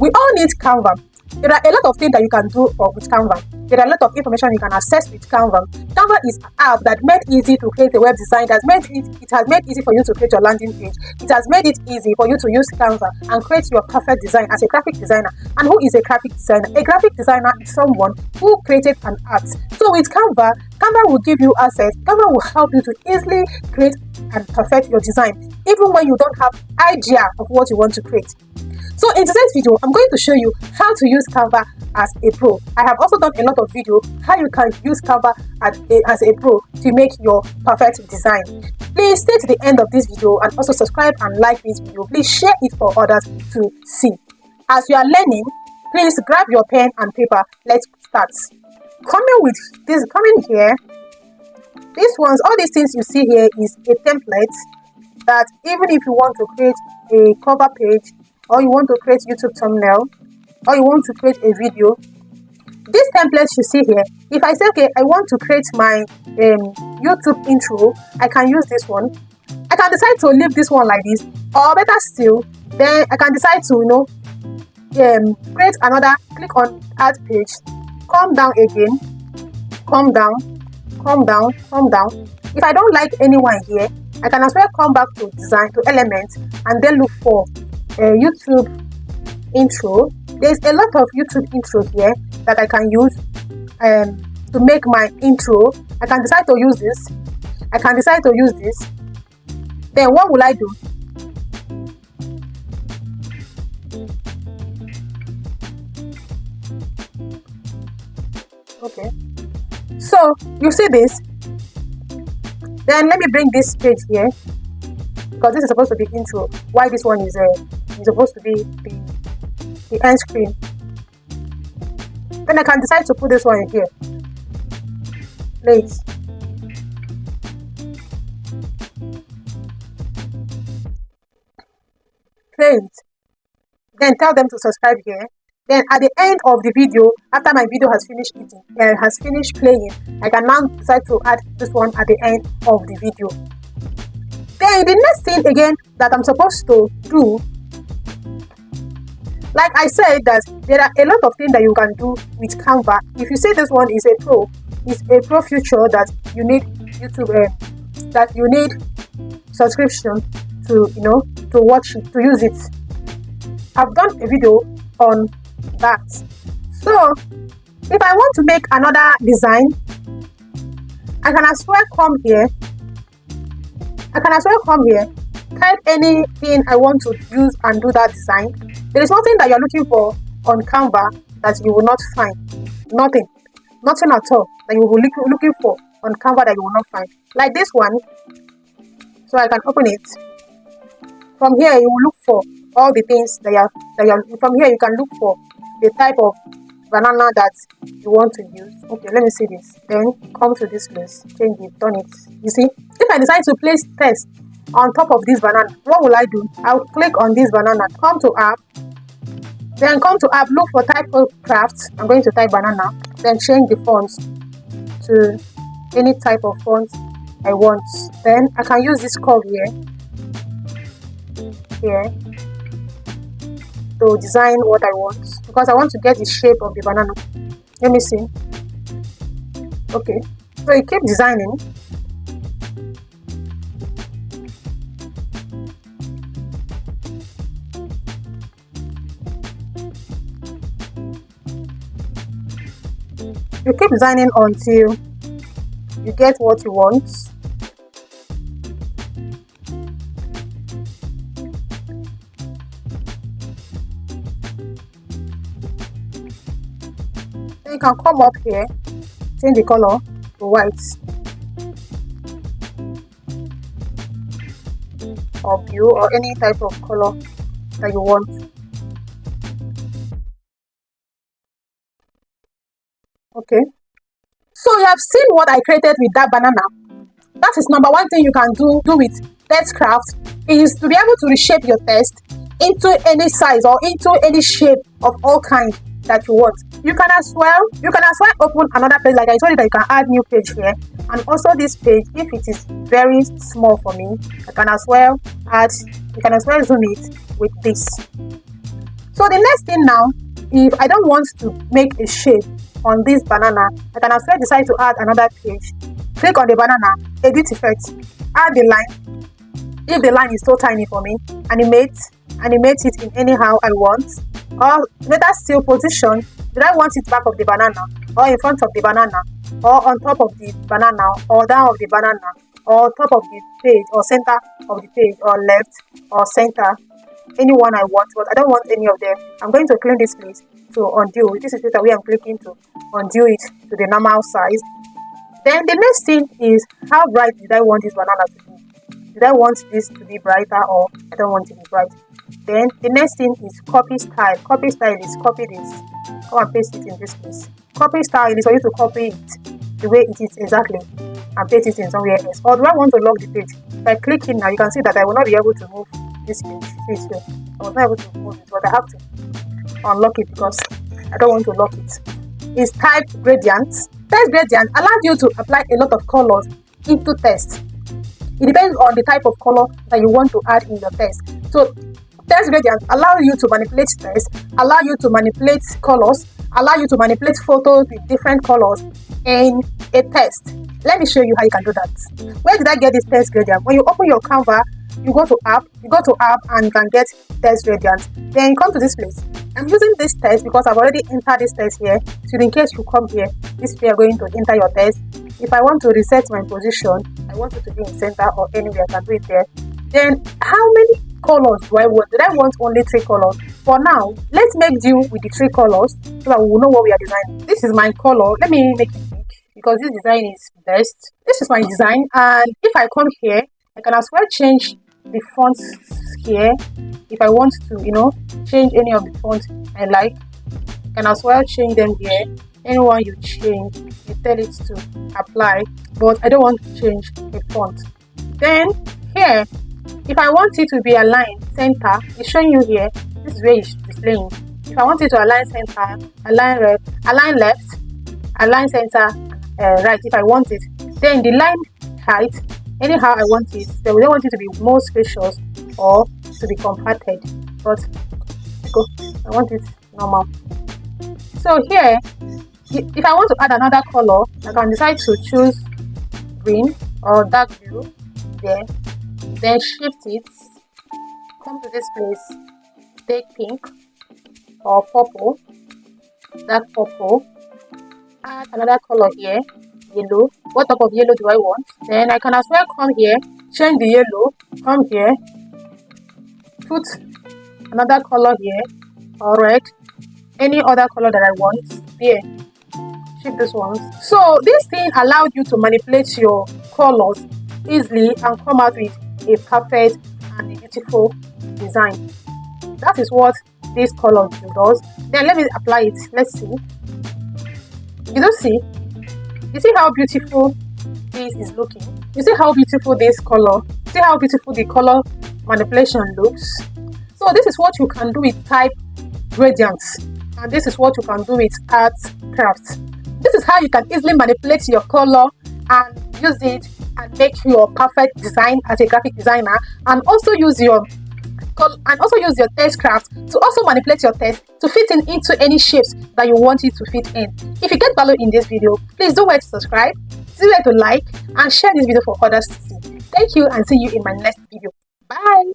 We all need Canva. There are a lot of things that you can do with Canva. There are a lot of information you can access with Canva. Canva is an app that made easy to create a web design. It has made easy for you to create your landing page. It has made it easy for you to use Canva and create your perfect design as a graphic designer. And who is a graphic designer? A graphic designer is someone who created an art. So with Canva, Canva will give you access. Canva will help you to easily create and perfect your design, even when you don't have idea of what you want to create. So in today's video, I'm going to show you how to use Canva as a pro. I have also done a lot of video how you can use Canva as a pro to make your perfect design. Please stay to the end of this video and also subscribe and like this video. Please share it for others to see. As you are learning, please grab your pen and paper. Let's start. Coming here, these ones, all these things you see here is a template that even if you want to create a cover page, or you want to create YouTube thumbnail, or you want to create a video, this template you see here, if I say, okay, I want to create my YouTube intro, I can use this one. I can decide to leave this one like this, or better still, then I can decide to, create another, click on add page, come down again, come down. If I don't like anyone here, I can as well come back to design, to elements, and then look for YouTube intro. There's a lot of YouTube intros here that I can use to make my intro. I can decide to use this. I can decide to use this. Then what will I do? Okay. So you see this. Then let me bring this page here, because this is supposed to be intro. Why this one is supposed to be the end screen. Then I can decide to put this one in here. Late. Great. Then tell them to subscribe here. Then at the end of the video, after my video has finished playing, I can now decide to add this one at the end of the video. Then the next thing again that I'm supposed to do, like I said, that there are a lot of things that you can do with Canva. If you say this one is a pro feature that you need YouTube, that you need subscription to watch it, to use it. I've done a video on that. So if I want to make another design, I can as well come here. Type anything I want to use and do that design. There is nothing that you're looking for on Canva that you will not find. Nothing at all that you will be looking for on Canva that you will not find. Like this one. So I can open it. From here you will look for all the things from here you can look for the type of banana that you want to use. Okay, let me see this. Then come to this place, change it, done it. You see, if I decide to place text on top of this banana, what will I do? I'll click on this banana, come to app, then come to app, look for typocraft. I'm going to type banana, then change the fonts to any type of font I want. Then I can use this curve here to design what I want, because I want to get the shape of the banana. Let me see. Okay, so you keep designing. You keep designing until you get what you want. Then you can come up here, change the color to white or blue or any type of color that you want. Okay, so you have seen what I created with that banana. That is number one thing you can do with TextCraft, is to be able to reshape your text into any size or into any shape of all kinds that you want. You can as well open another page. Like I told you that you can add new page here, and also this page, if it is very small for me, I can as well zoom it with this. So the next thing now, if I don't want to make a shape on this banana, I can as well decide to add another page. Click on the banana, edit effect, add the line. If the line is so tiny for me, animate it in anyhow I want. Or better still, position. Did I want it back of the banana, or in front of the banana, or on top of the banana, or down of the banana, or top of the page, or center of the page, or left, or center? Anyone I want, but I don't want any of them. I'm going to clean this place to undo. This is the way I'm clicking to undo it to the normal size. Then the next thing is, how bright did I want this banana to be? Did I want this to be brighter, or I don't want it to be bright? Then the next thing is copy style. Copy style is copy this. Go and paste it in this place. Copy style is for you to copy it the way it is exactly and paste it in somewhere else. Or do I want to lock the page? If I click in now, you can see that I will not be able to move this page. See it here. I was not able to move it, but I have to unlock it because I don't want to lock it. It's type gradient. Text gradient allows you to apply a lot of colors into text. It depends on the type of color that you want to add in your text. So text gradient allow you to manipulate text, allow you to manipulate colors, allow you to manipulate photos with different colors in a text. Let me show you how you can do that. Where did I get this text gradient? When you open your Canva, you go to app and you can get text gradient. Then come to this place. I'm using this text because I've already entered this text here. So in case you come here, this way you're going to enter your text. If I want to reset my position, I want it to be in center or anywhere, I can do it there. Then how many colors do I want? Did I want only 3 colors? For now, let's make do with the 3 colors so that we will know what we are designing. This is my color. Let me make it big because this design is best. This is my design, and if I come here, I can as well change the fonts here. If I want to, change any of the fonts I like, I can as well change them here. Anyone you change, you tell it to apply, but I don't want to change the font. Then here, if I want it to be aligned center, it's showing you here. This is where it's displaying. If I want it to align center, align left, align center, right. If I want it, then the line height, anyhow I want it. Then we don't want it to be more spacious or to be compacted, but I want it normal. So here, if I want to add another color, I can decide to choose green or dark blue there. Then shift it, come to this place, take pink or purple, dark purple, add another color here, yellow. What type of yellow do I want? Then I can as well come here, change the yellow, come here, put another color here, or red, any other color that I want here. Shift this one. So this thing allowed you to manipulate your colors easily and come out with a perfect and a beautiful design. That is what this color does. Then let me apply it. Let's see. You don't see? You see how beautiful this is looking? You see how beautiful this color? See how beautiful the color manipulation looks? So this is what you can do with type gradients, and this is what you can do with art crafts. This is how you can easily manipulate your color and use it and make your perfect design as a graphic designer, and also use your text craft to also manipulate your text to fit into any shapes that you want it to fit in. If you get value in this video, please don't forget to subscribe, don't forget to like and share this video for others to see. Thank you, and see you in my next video. Bye.